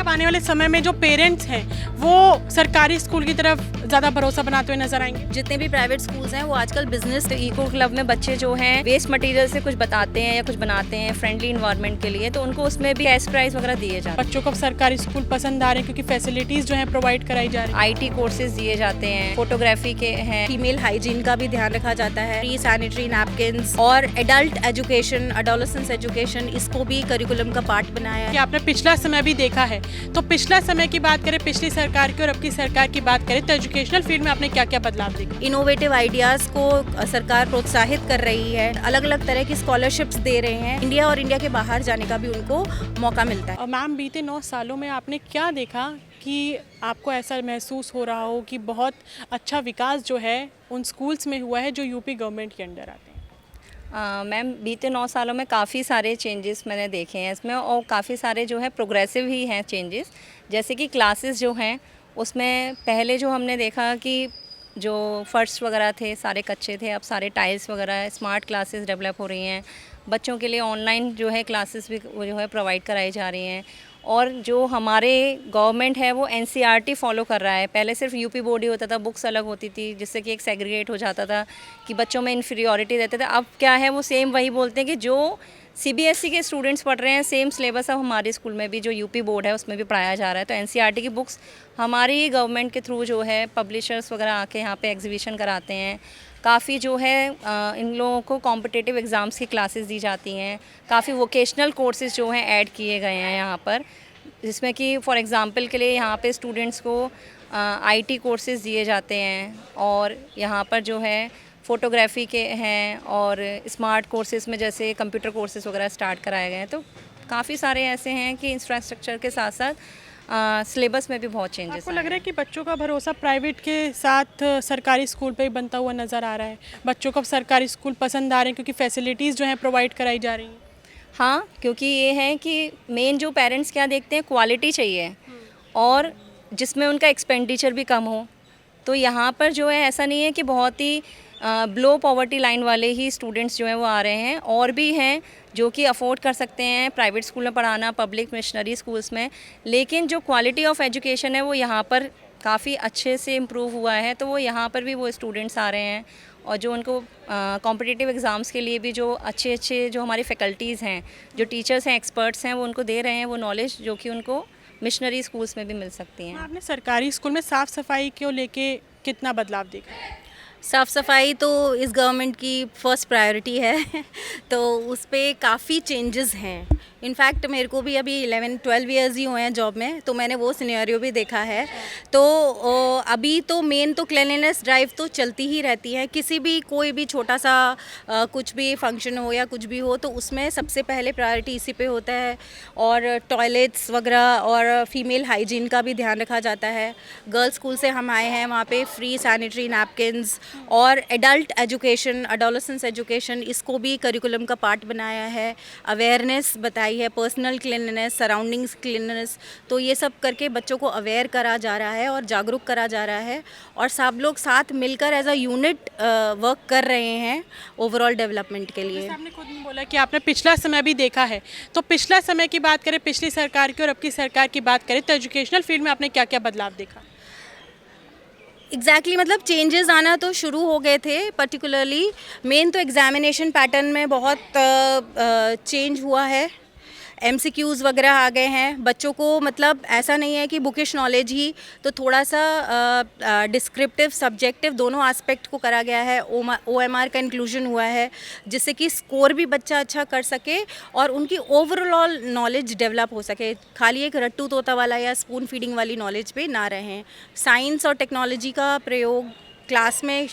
अब आने वाले समय में जो पेरेंट्स हैं वो सरकारी स्कूल की तरफ ज़्यादा भरोसा बनाते हुए नजर आएंगे? जितने भी प्राइवेट स्कूल्स हैं वो आजकल बिजनेस इको क्लब में बच्चे जो हैं वेस्ट मटेरियल से कुछ बताते हैं या कुछ बनाते हैं फ्रेंडली इन्वायरमेंट के लिए, तो उनको उसमें भी कैश प्राइज वगैरह दिए जाते हैं। बच्चों को सरकारी स्कूल पसंद आ रहे हैं क्योंकि फैसिलिटीज़ जो है प्रोवाइड कराई जा रही है। आईटी कोर्सेज दिए जाते हैं, फोटोग्राफी के हैं, फीमेल हाइजीन का भी ध्यान रखा जाता है, फ्री सैनिटरी नैपकिन्स और एडल्ट एजुकेशन, एडोलेसेंस एजुकेशन, इसको भी करिकुलम का पार्ट बनाया कि है। आपने पिछला समय भी देखा है, तो पिछला समय की बात करें, पिछली सरकार की और अब की सरकार की बात करें, तो एजुकेशनल फील्ड में आपने क्या क्या बदलाव देखा? इनोवेटिव आइडियाज़ को सरकार प्रोत्साहित कर रही है, अलग अलग तरह की स्कॉलरशिप्स दे रहे हैं, इंडिया और इंडिया के बाहर जाने का भी उनको मौका मिलता है। और मैम, बीते 9 सालों में आपने क्या देखा कि आपको ऐसा महसूस हो रहा हो कि बहुत अच्छा विकास जो है उन स्कूल्स में हुआ है जो यूपी गवर्नमेंट के अंडर आते हैं? मैम, बीते 9 सालों में काफ़ी सारे चेंजेस मैंने देखे हैं इसमें, और काफ़ी सारे जो है प्रोग्रेसिव ही हैं चेंजेस। जैसे कि क्लासेस जो हैं उसमें पहले जो हमने देखा कि जो फर्श वगैरह थे सारे कच्चे थे, अब सारे टाइल्स वगैरह, स्मार्ट क्लासेस डेवलप हो रही हैं। बच्चों के लिए ऑनलाइन जो है क्लासेस भी वो जो है प्रोवाइड कराई जा रही हैं। और जो हमारे गवर्नमेंट है वो एनसीईआरटी फॉलो कर रहा है। पहले सिर्फ यूपी बोर्ड ही होता था, बुक्स अलग होती थी जिससे कि एक सेग्रीगेट हो जाता था कि बच्चों में इन्फीरियॉरिटी रहते थे। अब क्या है, वो सेम वही बोलते हैं कि जो सीबीएसई के स्टूडेंट्स पढ़ रहे हैं सेम सिलेबस अब हमारे स्कूल में भी जो यूपी बोर्ड है उसमें भी पढ़ाया जा रहा है। तो एनसीईआरटी की बुक्स हमारी ही गवर्नमेंट के थ्रू जो है पब्लिशर्स वगैरह आके यहाँ पे एग्जीबिशन कराते हैं। काफ़ी जो है इन लोगों को कॉम्पिटिटिव एग्ज़ाम्स की क्लासेस दी जाती हैं। काफ़ी वोकेशनल कोर्सेज़ जो हैं ऐड किए गए हैं यहाँ पर, जिसमें कि फॉर एग्ज़ाम्पल के लिए यहाँ पे स्टूडेंट्स को आईटी कोर्सेज़ दिए जाते हैं, और यहाँ पर जो है फ़ोटोग्राफी के हैं, और स्मार्ट कोर्सेज़ में जैसे कंप्यूटर कोर्सेज़ वगैरह स्टार्ट कराए गए हैं। तो काफ़ी सारे ऐसे हैं कि इंफ्रास्ट्रक्चर के साथ साथ सिलेबस में भी बहुत चेंजेस आपको लग रहा है कि बच्चों का भरोसा प्राइवेट के साथ सरकारी स्कूल पे ही बनता हुआ नज़र आ रहा है? बच्चों को सरकारी स्कूल पसंद आ रहे हैं क्योंकि फैसिलिटीज़ जो हैं प्रोवाइड कराई जा रही हैं? हाँ, क्योंकि ये है कि मेन जो पेरेंट्स क्या देखते हैं, क्वालिटी चाहिए और जिसमें उनका एक्सपेंडिचर भी कम हो। तो यहाँ पर जो है ऐसा नहीं है कि बहुत ही बिलो पॉवर्टी लाइन वाले ही स्टूडेंट्स जो हैं वो आ रहे हैं, और भी हैं जो कि अफोर्ड कर सकते हैं प्राइवेट स्कूल में पढ़ाना, पब्लिक मिशनरी स्कूल्स में। लेकिन जो क्वालिटी ऑफ एजुकेशन है वो यहाँ पर काफ़ी अच्छे से इम्प्रूव हुआ है, तो वो यहाँ पर भी वो स्टूडेंट्स आ रहे हैं। और जो उनको कॉम्पिटिटिव एग्ज़ाम्स के लिए भी जो अच्छे अच्छे जो हमारी फैकल्टीज़ हैं, जो टीचर्स हैं, एक्सपर्ट्स हैं, वो उनको दे रहे हैं वो नॉलेज जो कि उनको मिशनरी स्कूल्स में भी मिल सकती हैं। आपने सरकारी स्कूल में साफ़ सफाई को लेके कितना बदलाव देखा? साफ़ सफाई तो इस गवर्नमेंट की फ़र्स्ट प्रायोरिटी है तो उस पे काफ़ी चेंजेस हैं। इनफैक्ट मेरे को भी अभी 11-12 इयर्स ही हुए हैं जॉब में, तो मैंने वो सिनेरियो भी देखा है। तो अभी तो मेन तो क्लीनलीनेस ड्राइव तो चलती ही रहती है। किसी भी कोई भी छोटा सा कुछ भी फंक्शन हो या कुछ भी हो तो उसमें सबसे पहले प्रायोरिटी इसी पे होता है। और टॉयलेट्स वगैरह और फीमेल हाइजीन का भी ध्यान रखा जाता है। गर्ल्स स्कूल से हम आए हैं, वहाँ पे फ्री सैनिटरी नैपकिन्स और एडल्ट एजुकेशन, एडोलेसेंस एजुकेशन, इसको भी करिकुलम का पार्ट बनाया है। अवेयरनेस बताई है, पर्सनल क्लीनलीनेस, सराउंडिंग्स क्लीनलीनेस, तो ये सब करके बच्चों को अवेयर करा जा रहा है और जागरूक करा जा रहा है। और सब लोग साथ मिलकर एज अ यूनिट वर्क कर रहे हैं ओवरऑल डेवलपमेंट के लिए। आपने खुद में बोला कि आपने पिछला समय भी देखा है, तो पिछला समय की बात करें, पिछली सरकार की और अब की सरकार की बात करें, तो एजुकेशनल फील्ड में आपने क्या क्या बदलाव देखा? एग्जैक्टली मतलब चेंजेस आना तो शुरू हो गए थे। पर्टिकुलरली मेन तो एग्जामिनेशन पैटर्न में बहुत चेंज हुआ है। एमसीक्यूज़ वगैरह आ गए हैं बच्चों को, मतलब ऐसा नहीं है कि बुकिश नॉलेज ही, तो थोड़ा सा डिस्क्रिप्टिव सब्जेक्टिव दोनों एस्पेक्ट को करा गया है। ओएमआर का इंक्लूजन हुआ है जिससे कि स्कोर भी बच्चा अच्छा कर सके और उनकी ओवरऑल नॉलेज डेवलप हो सके, खाली एक रट्टू तोता वाला या स्पून फीडिंग वाली नॉलेज पे ना रहें। साइंस और टेक्नोलॉजी का प्रयोग क्लास में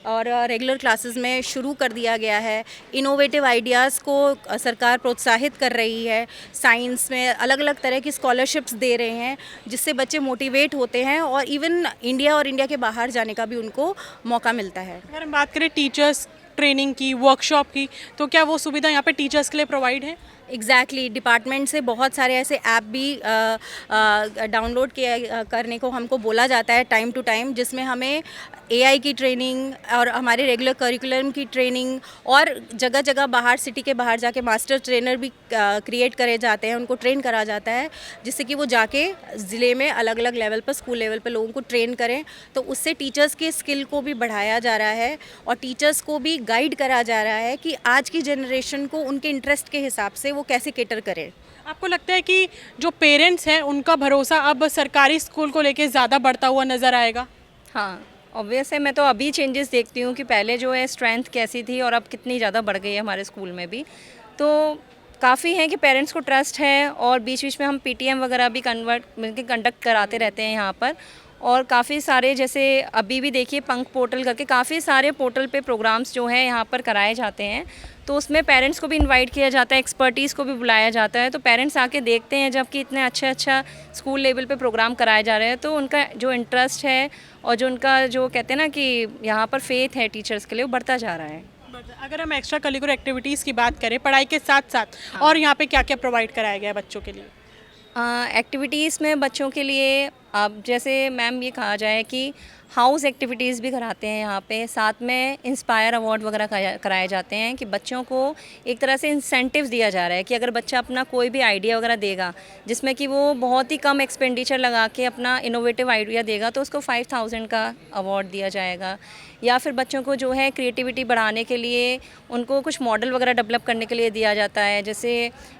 और रेगुलर क्लासेस में शुरू कर दिया गया है। इनोवेटिव आइडियाज़ को सरकार प्रोत्साहित कर रही है। साइंस में अलग अलग तरह की स्कॉलरशिप्स दे रहे हैं जिससे बच्चे मोटिवेट होते हैं और इवन इंडिया और इंडिया के बाहर जाने का भी उनको मौका मिलता है। अगर हम बात करें टीचर्स ट्रेनिंग की, वर्कशॉप की, तो क्या वो सुविधा यहाँ पे टीचर्स के लिए प्रोवाइड है? एग्जैक्टली डिपार्टमेंट से बहुत सारे ऐसे ऐप भी डाउनलोड करने को हमको बोला जाता है टाइम टू टाइम, जिसमें हमें एआई की ट्रेनिंग और हमारे रेगुलर करिकुलम की ट्रेनिंग और जगह जगह बाहर, सिटी के बाहर जाके मास्टर ट्रेनर भी क्रिएट करे जाते हैं, उनको ट्रेन करा जाता है, जिससे कि वो जाके ज़िले में अलग अलग लेवल पर, स्कूल लेवल पर लोगों को ट्रेन करें। तो उससे टीचर्स के स्किल को भी बढ़ाया जा रहा है और टीचर्स को भी गाइड करा जा रहा है कि आज की जनरेशन को उनके इंटरेस्ट के हिसाब से वो कैसे केटर करें। आपको लगता है कि जो पेरेंट्स हैं उनका भरोसा अब सरकारी स्कूल को लेके ज़्यादा बढ़ता हुआ नज़र आएगा? हाँ, ऑब्वियस है। मैं तो अभी चेंजेस देखती हूँ कि पहले जो है स्ट्रेंथ कैसी थी और अब कितनी ज़्यादा बढ़ गई है हमारे स्कूल में भी। तो काफ़ी है कि पेरेंट्स को ट्रस्ट है और बीच बीच में हम पीटीएम वगैरह भी कंडक्ट कराते रहते हैं यहाँ पर। और काफ़ी सारे, जैसे अभी भी देखिए पंख पोर्टल करके काफ़ी सारे पोर्टल पे प्रोग्राम्स जो हैं यहाँ पर कराए जाते हैं। तो उसमें पेरेंट्स को भी इनवाइट किया जाता है, एक्सपर्टीज़ को भी बुलाया जाता है। तो पेरेंट्स आके देखते हैं जबकि इतने अच्छा स्कूल लेवल पे प्रोग्राम कराए जा रहे हैं, तो उनका जो इंटरेस्ट है और जो उनका जो कहते हैं ना कि यहाँ पर फेथ है टीचर्स के लिए, वो बढ़ता जा रहा है। अगर हम एक्स्ट्रा करिकुलर एक्टिविटीज़ की बात करें, पढ़ाई के साथ साथ और यहाँ पे क्या क्या प्रोवाइड कराया गया है बच्चों के लिए? एक्टिविटीज़ में बच्चों के लिए अब जैसे मैम ये कहा जाए कि हाउस एक्टिविटीज़ भी कराते हैं यहाँ पे, साथ में इंस्पायर अवार्ड वगैरह कराए जाते हैं कि बच्चों को एक तरह से इंसेंटिव्स दिया जा रहा है कि अगर बच्चा अपना कोई भी आइडिया वगैरह देगा जिसमें कि वो बहुत ही कम एक्सपेंडिचर लगा के अपना इनोवेटिव आइडिया देगा, तो उसको 5000 का अवार्ड दिया जाएगा। या फिर बच्चों को जो है क्रिएटिविटी बढ़ाने के लिए उनको कुछ मॉडल वगैरह डेवलप करने के लिए दिया जाता है। जैसे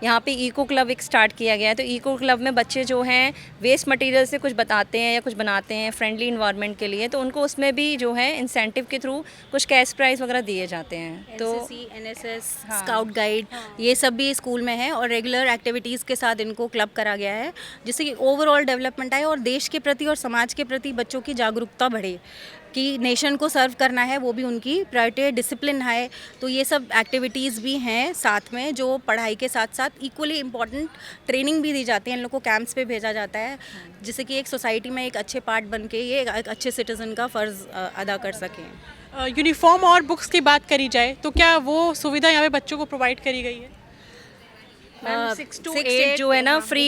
यहाँ पे इको क्लब एक स्टार्ट किया गया है, तो इको क्लब में बच्चे जो हैं वेस्ट मटेरियल से कुछ बताते हैं या कुछ बनाते हैं फ्रेंडली इन्वायरमेंट के लिए, तो उनको उसमें भी जो है इंसेंटिव के थ्रू कुछ कैश प्राइज़ वगैरह दिए जाते हैं। तो एनसीसी, एनएसएस, स्काउट गाइड, ये सब भी स्कूल में है और रेगुलर एक्टिविटीज़ के साथ इनको क्लब करा गया है, जिससे कि ओवरऑल डेवलपमेंट आए और देश के प्रति और समाज के प्रति बच्चों की जागरूकता बढ़े कि नेशन को सर्व करना है, वो भी उनकी प्रायोरिटी, डिसिप्लिन है। तो ये सब एक्टिविटीज़ भी हैं साथ में, जो पढ़ाई के साथ साथ इक्वली इम्पॉर्टेंट ट्रेनिंग भी दी जाती है। इन लोगों को कैंप्स पे भेजा जाता है, जिससे कि एक सोसाइटी में एक अच्छे पार्ट बन के ये एक अच्छे सिटीज़न का फ़र्ज़ अदा कर सकें। यूनिफॉर्म और बुक्स की बात करी जाए तो क्या वो सुविधा यहाँ पे बच्चों को प्रोवाइड करी गई है? 6 to 8 जो है ना फ्री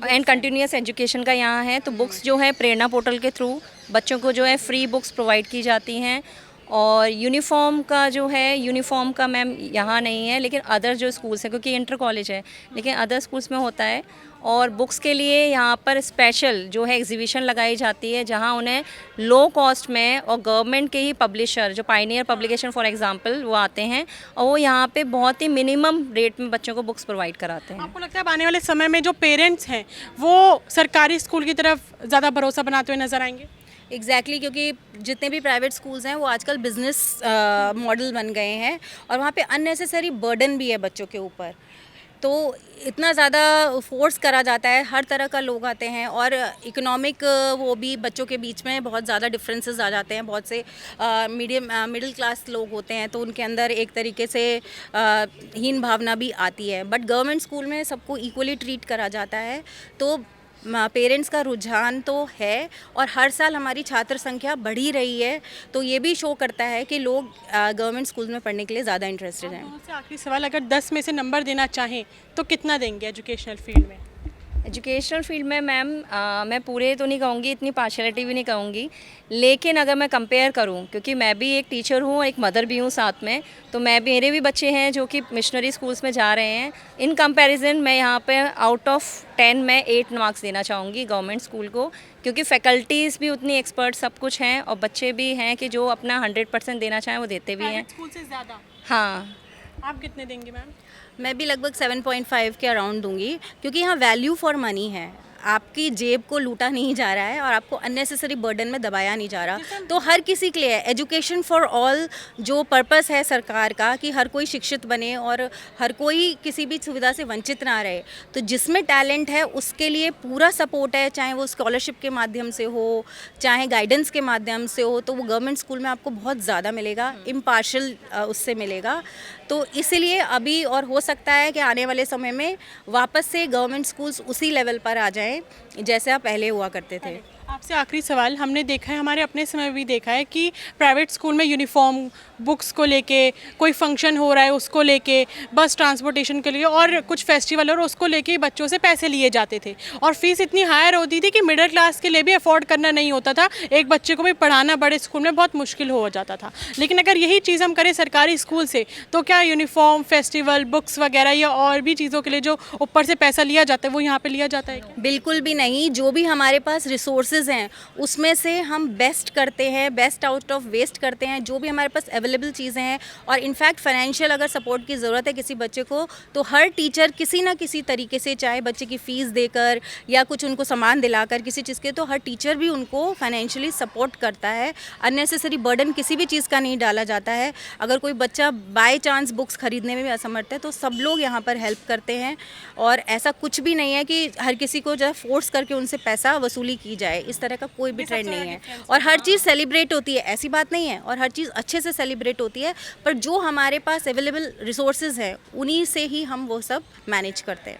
एंड कंटिन्यूस एजुकेशन का यहाँ है। तो बुक्स जो है प्रेरणा पोर्टल के थ्रू बच्चों को जो है फ्री बुक्स प्रोवाइड की जाती हैं। और यूनिफॉर्म का जो है, यूनिफॉर्म का मैम यहाँ नहीं है, लेकिन अदर जो स्कूल्स हैं, क्योंकि इंटर कॉलेज है, लेकिन अदर स्कूल्स में होता है। और बुक्स के लिए यहाँ पर स्पेशल जो है एग्जीबिशन लगाई जाती है, जहाँ उन्हें लो कॉस्ट में और गवर्नमेंट के ही पब्लिशर जो पायनियर पब्लिकेशन फॉर एग्जांपल वो आते हैं और वो यहाँ पे बहुत ही मिनिमम रेट में बच्चों को बुक्स प्रोवाइड कराते हैं। आपको लगता है अब आने वाले समय में जो पेरेंट्स हैं वो सरकारी स्कूल की तरफ ज़्यादा भरोसा बनाते हुए नजर आएंगे? एग्जैक्टली क्योंकि जितने भी प्राइवेट स्कूल्स हैं वो आजकल बिजनेस मॉडल बन गए हैं और वहाँ पे अननेसेसरी बर्डन भी है बच्चों के ऊपर। तो इतना ज़्यादा फोर्स करा जाता है, हर तरह का लोग आते हैं और इकोनॉमिक वो भी बच्चों के बीच में बहुत ज़्यादा डिफरेंसेस आ जाते हैं। बहुत से मिडिल क्लास लोग होते हैं तो उनके अंदर एक तरीके से हीन भावना भी आती है, बट गवर्नमेंट स्कूल में सबको इक्वली ट्रीट करा जाता है। तो पेरेंट्स का रुझान तो है और हर साल हमारी छात्र संख्या बढ़ ही रही है, तो ये भी शो करता है कि लोग गवर्नमेंट स्कूल में पढ़ने के लिए ज़्यादा इंटरेस्टेड हैं। मुझसे आखिरी सवाल, अगर 10 में से नंबर देना चाहें तो कितना देंगे एजुकेशनल फील्ड में? एजुकेशनल फील्ड में मैम मैं पूरे तो नहीं कहूँगी, इतनी पार्शलिटी भी नहीं कहूँगी, लेकिन अगर मैं कंपेयर करूँ, क्योंकि मैं भी एक टीचर हूँ और एक मदर भी हूँ साथ में, तो मेरे भी बच्चे हैं जो कि मिशनरी स्कूल्स में जा रहे हैं। इन कंपैरिजन मैं यहाँ पे आउट ऑफ 10 मैं 8 मार्क्स देना चाहूँगी गवर्नमेंट स्कूल को, क्योंकि फैकल्टीज़ भी उतनी एक्सपर्ट सब कुछ हैं और बच्चे भी हैं कि जो अपना 100% देना चाहें वो देते भी हैं। स्कूल से ज़्यादा? हाँ। आप कितने देंगे मैम? मैं भी लगभग 7.5 के अराउंड दूंगी, क्योंकि यहाँ वैल्यू फॉर मनी है, आपकी जेब को लूटा नहीं जा रहा है और आपको अननेसेसरी बर्डन में दबाया नहीं जा रहा। तो हर किसी के लिए एजुकेशन फॉर ऑल जो पर्पस है सरकार का कि हर कोई शिक्षित बने और हर कोई किसी भी सुविधा से वंचित ना रहे, तो जिसमें टैलेंट है उसके लिए पूरा सपोर्ट है, चाहे वो स्कॉलरशिप के माध्यम से हो, चाहे गाइडेंस के माध्यम से हो, तो वो गवर्नमेंट स्कूल में आपको बहुत ज़्यादा मिलेगा, इम्पार्शल उससे मिलेगा। तो इसीलिए अभी और हो सकता है कि आने वाले समय में वापस से गवर्नमेंट स्कूल्स उसी लेवल पर आ जाएं जैसे आप पहले हुआ करते थे। आपसे आखिरी सवाल, हमने देखा है, हमारे अपने समय भी देखा है कि प्राइवेट स्कूल में यूनिफॉर्म, बुक्स को लेके, कोई फंक्शन हो रहा है उसको लेके, बस ट्रांसपोर्टेशन के लिए और कुछ फेस्टिवल और उसको लेके बच्चों से पैसे लिए जाते थे और फीस इतनी हायर होती थी कि मिडिल क्लास के लिए भी अफोर्ड करना नहीं होता था, एक बच्चे को भी पढ़ाना बड़े स्कूल में बहुत मुश्किल हो जाता था। लेकिन अगर यही चीज़ हम करें सरकारी स्कूल से, तो क्या यूनिफॉर्म, फेस्टिवल, बुक्स वगैरह या और भी चीज़ों के लिए जो ऊपर से पैसा लिया जाता है वो यहाँ पे लिया जाता है क्या? बिल्कुल भी नहीं। जो भी हमारे पास रिसोर्सेज हैं उसमें से हम बेस्ट करते हैं, बेस्ट आउट ऑफ वेस्ट करते हैं, जो भी हमारे पास अवेलेबल चीज़ें हैं। और इनफैक्ट फाइनेंशियल अगर सपोर्ट की ज़रूरत है किसी बच्चे को, तो हर टीचर किसी ना किसी तरीके से, चाहे बच्चे की फ़ीस देकर या कुछ उनको सामान दिलाकर किसी चीज़ के, तो हर टीचर भी उनको फाइनेंशियली सपोर्ट करता है। अननेसेसरी बर्डन किसी भी चीज़ का नहीं डाला जाता है। अगर कोई बच्चा बाय चांस बुक्स खरीदने में भी असमर्थ है तो सब लोग यहाँ पर हेल्प करते हैं। और ऐसा कुछ भी नहीं है कि हर किसी को जो फोर्स करके उनसे पैसा वसूली की जाए, इस तरह का कोई भी ट्रेंड नहीं है। और हर चीज़ सेलिब्रेट होती है, ऐसी बात नहीं है, और हर चीज़ अच्छे से सेलिब्रेट होती है। पर जो हमारे पास अवेलेबल रिसोर्सेज हैं उन्हीं से ही हम वो सब मैनेज करते हैं।